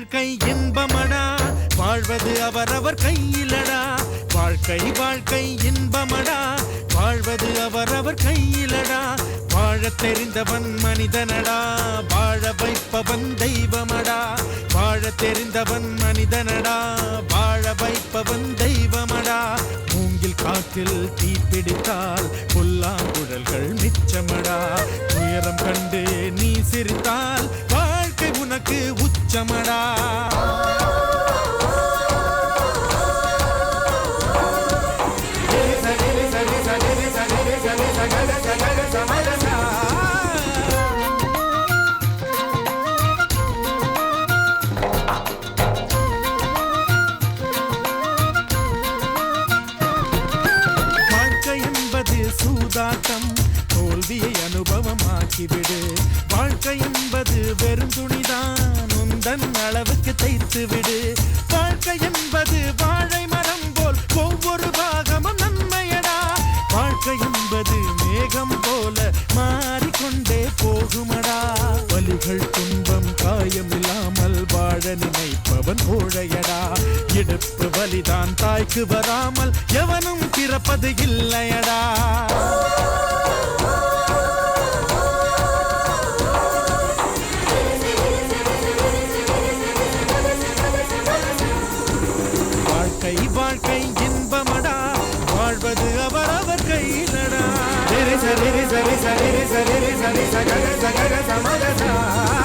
வாழ்க்கை இன்பமடா, வாழ்வது அவரவர் கையிலடா. வாழ்க்கை வாழ்க்கை இன்பமடா, வாழ்வது அவரவர் கையிலடா. வாழத் தெரிந்தவன் மனிதனடா, வாழ வைப்பவன் தெய்வமடா. வாழத் தெரிந்தவன் மனிதனடா, வாழ வைப்பவன் தெய்வமடா. மூங்கில் காற்றில் தீப்பிடித்தால் புல்லாங்குழல்கள் மிச்சமடா. துயரம் கண்டு நீ சிரித்தால் வாழ்க்கை உனக்கு உச்சமடா. வாழ்க்கை என்பது சூதாட்டம், தோல்வியை அனுபவமாக்கிவிடு. வாழ்க்கை என்பது வெறும் துணிதான், உந்தன் அளவுக்கு தைத்து விடு. வாழ்க்கை என்பது வாழை மரம் போல் ஒவ்வொரு பாகமும் நன்மையடா. வாழ்க்கை என்பது மேகம் போல மாறிக்கொண்டே போகுமடா. வலிகள் துன்பம் காயம் இல்லாமல் வாழ நினைப்பவன் கோழையடா. இடுப்பு வலிதான் தாய்க்கு வராமல் எவனும் பிறப்பது இல்லையடா. வாழ்க்கை வாழ்க்கை இன்பமடா, வாழ்வது அவரவர் கையிலடா. சரி சரி சரி சரி சரி சரி சரி சகல சகல சமகசா.